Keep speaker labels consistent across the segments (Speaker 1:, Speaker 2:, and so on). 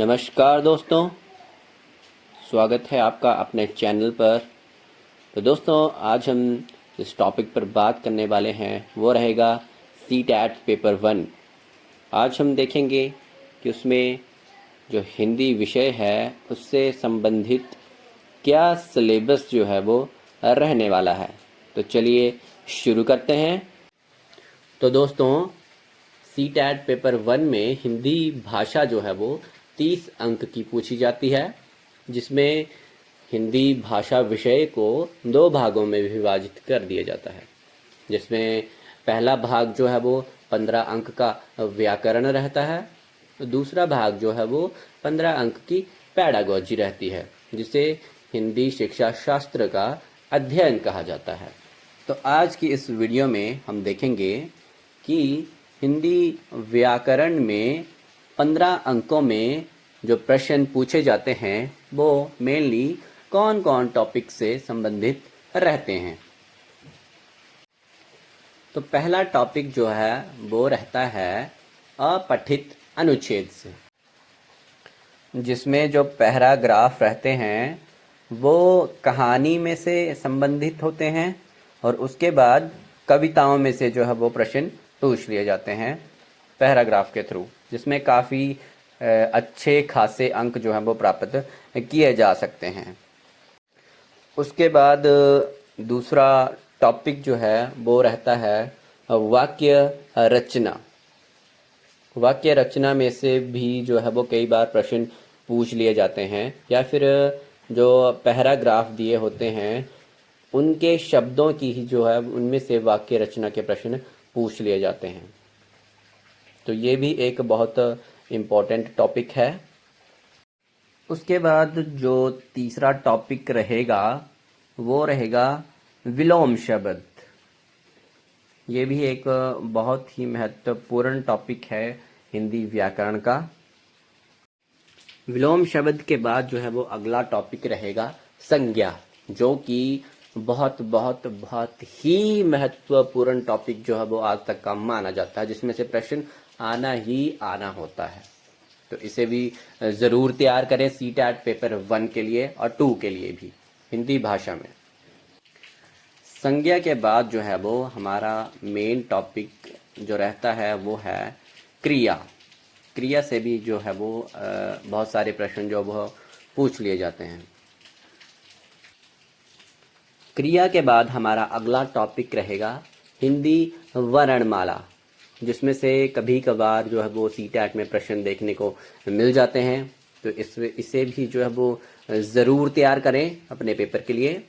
Speaker 1: नमस्कार दोस्तों, स्वागत है आपका अपने चैनल पर। तो दोस्तों, आज हम जिस टॉपिक पर बात करने वाले हैं वो रहेगा सीटैट पेपर 1। आज हम देखेंगे कि उसमें जो हिंदी विषय है उससे संबंधित क्या सिलेबस जो है वो रहने वाला है। तो चलिए शुरू करते हैं। तो दोस्तों, सीटैट पेपर 1 में हिंदी भाषा जो है वो 30 अंक की पूछी जाती है, जिसमें हिंदी भाषा विषय को 2 भागों में विभाजित कर दिया जाता है। जिसमें पहला भाग जो है वो 15 अंक का व्याकरण रहता है, दूसरा भाग जो है वो 15 अंक की पैडागोजी रहती है, जिसे हिंदी शिक्षा शास्त्र का अध्ययन कहा जाता है। तो आज की इस वीडियो में हम देखेंगे कि हिंदी व्याकरण में 15 अंकों में जो प्रश्न पूछे जाते हैं वो मेनली कौन कौन टॉपिक से संबंधित रहते हैं। तो पहला टॉपिक जो है वो रहता है अपठित अनुच्छेद से, जिसमें जो पैराग्राफ रहते हैं वो कहानी में से संबंधित होते हैं और उसके बाद कविताओं में से जो है वो प्रश्न पूछ लिए जाते हैं पैराग्राफ के थ्रू, जिसमें काफ़ी अच्छे खासे अंक जो हैं वो प्राप्त किए जा सकते हैं। उसके बाद दूसरा टॉपिक जो है वो रहता है वाक्य रचना। वाक्य रचना में से भी जो है वो कई बार प्रश्न पूछ लिए जाते हैं, या फिर जो पैराग्राफ दिए होते हैं उनके शब्दों की ही जो है उनमें से वाक्य रचना के प्रश्न पूछ लिए जाते हैं। तो ये भी एक बहुत इम्पोर्टेंट टॉपिक है। उसके बाद जो तीसरा टॉपिक रहेगा वो रहेगा विलोम शब्द। ये भी एक बहुत ही महत्वपूर्ण टॉपिक है हिंदी व्याकरण का। विलोम शब्द के बाद जो है वो अगला टॉपिक रहेगा संज्ञा, जो कि बहुत बहुत बहुत ही महत्वपूर्ण टॉपिक जो है वो आज तक का माना जाता है, जिसमें से प्रश्न आना ही आना होता है। तो इसे भी ज़रूर तैयार करें सीटैट पेपर 1 के लिए और 2 के लिए भी हिंदी भाषा में। संज्ञा के बाद जो है वो हमारा मेन टॉपिक जो रहता है वो है क्रिया। क्रिया से भी जो है वो बहुत सारे प्रश्न जो वो पूछ लिए जाते हैं। क्रिया के बाद हमारा अगला टॉपिक रहेगा हिंदी वर्णमाला, जिसमें से कभी कभार जो है वो सीटैट में प्रश्न देखने को मिल जाते हैं। तो इसे भी जो है वो ज़रूर तैयार करें अपने पेपर के लिए।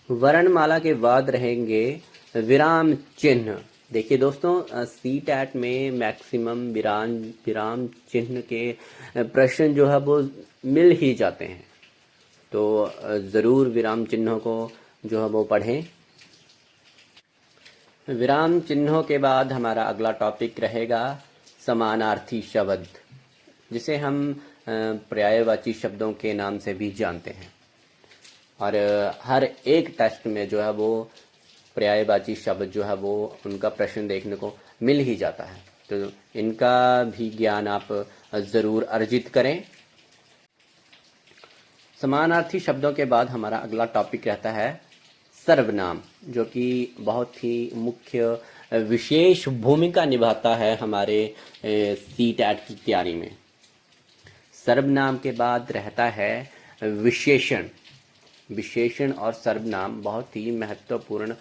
Speaker 1: वर्णमाला के बाद रहेंगे विराम चिन्ह। देखिए दोस्तों, सीटैट में मैक्सिमम विराम चिन्ह के प्रश्न जो है वो मिल ही जाते हैं, तो ज़रूर विराम चिन्हों को जो है वो पढ़ें। विराम चिन्हों के बाद हमारा अगला टॉपिक रहेगा समानार्थी शब्द, जिसे हम पर्यायवाची शब्दों के नाम से भी जानते हैं। और हर एक टेस्ट में जो है वो पर्यायवाची शब्द जो है वो उनका प्रश्न देखने को मिल ही जाता है, तो इनका भी ज्ञान आप ज़रूर अर्जित करें। समानार्थी शब्दों के बाद हमारा अगला टॉपिक रहता है सर्वनाम, जो कि बहुत ही मुख्य विशेष भूमिका निभाता है हमारे सीटैट की तैयारी में। सर्वनाम के बाद रहता है विशेषण। विशेषण और सर्वनाम बहुत ही महत्वपूर्ण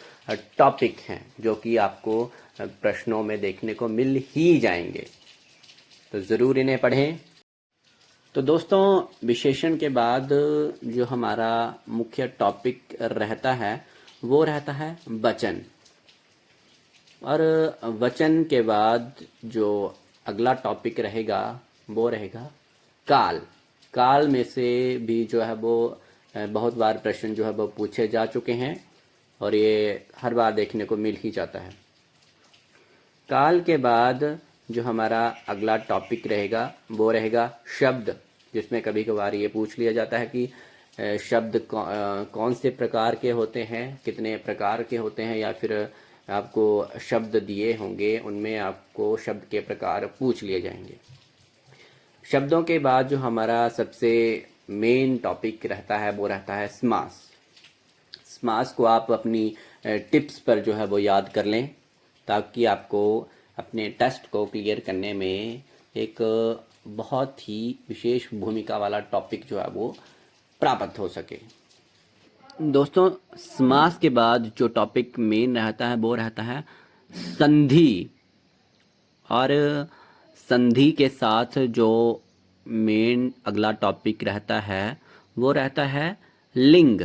Speaker 1: टॉपिक हैं, जो कि आपको प्रश्नों में देखने को मिल ही जाएंगे, तो ज़रूर इन्हें पढ़ें। तो दोस्तों, विशेषण के बाद जो हमारा मुख्य टॉपिक रहता है वो रहता है वचन। और वचन के बाद जो अगला टॉपिक रहेगा वो रहेगा काल। काल में से भी जो है वो बहुत बार प्रश्न जो है वो पूछे जा चुके हैं और ये हर बार देखने को मिल ही जाता है। काल के बाद जो हमारा अगला टॉपिक रहेगा वो रहेगा शब्द, जिसमें कभी कभार ये पूछ लिया जाता है कि शब्द कौन से प्रकार के होते हैं, कितने प्रकार के होते हैं, या फिर आपको शब्द दिए होंगे उनमें आपको शब्द के प्रकार पूछ लिए जाएंगे। शब्दों के बाद जो हमारा सबसे मेन टॉपिक रहता है वो रहता है समास। समास को आप अपनी टिप्स पर जो है वो याद कर लें, ताकि आपको अपने टेस्ट को क्लियर करने में एक बहुत ही विशेष भूमिका वाला टॉपिक जो है वो प्राप्त हो सके। दोस्तों, समास के बाद जो टॉपिक मेन रहता है वो रहता है संधि। और संधि के साथ जो मेन अगला टॉपिक रहता है वो रहता है लिंग।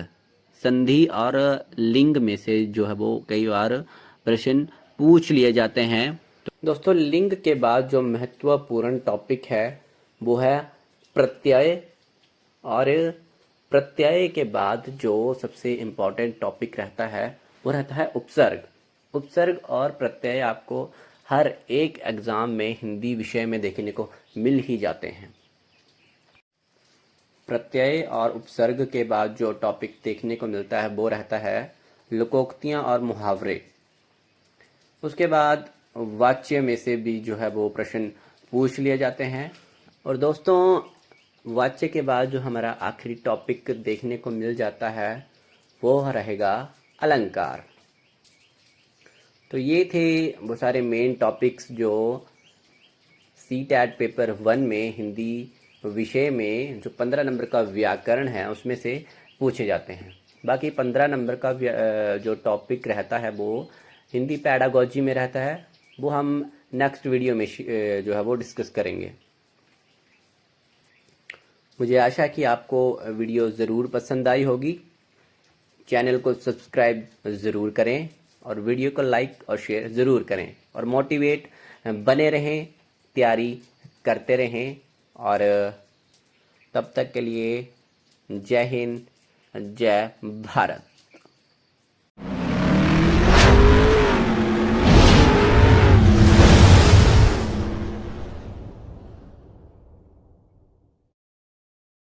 Speaker 1: संधि और लिंग में से जो है वो कई बार प्रश्न पूछ लिए जाते हैं। तो दोस्तों, लिंग के बाद जो महत्वपूर्ण टॉपिक है वो है प्रत्यय। और प्रत्यय के बाद जो सबसे इम्पोर्टेंट टॉपिक रहता है वो रहता है उपसर्ग। उपसर्ग और प्रत्यय आपको हर एक एग्ज़ाम में हिंदी विषय में देखने को मिल ही जाते हैं। प्रत्यय और उपसर्ग के बाद जो टॉपिक देखने को मिलता है वो रहता है लोकोक्तियाँ और मुहावरे। उसके बाद वाच्य में से भी जो है वो प्रश्न पूछ लिए जाते हैं। और दोस्तों, वाच्य के बाद जो हमारा आखिरी टॉपिक देखने को मिल जाता है वो रहेगा अलंकार। तो ये थे वो सारे मेन टॉपिक्स जो सीटैट पेपर 1 में हिंदी विषय में जो 15 नंबर का व्याकरण है उसमें से पूछे जाते हैं। बाकी 15 नंबर का जो टॉपिक रहता है वो हिंदी पैडागोजी में रहता है, वो हम नेक्स्ट वीडियो में जो है वो डिस्कस करेंगे। मुझे आशा है कि आपको वीडियो ज़रूर पसंद आई होगी। चैनल को सब्सक्राइब ज़रूर करें और वीडियो को लाइक और शेयर ज़रूर करें, और मोटिवेट बने रहें, तैयारी करते रहें। और तब तक के लिए जय हिंद, जय भारत।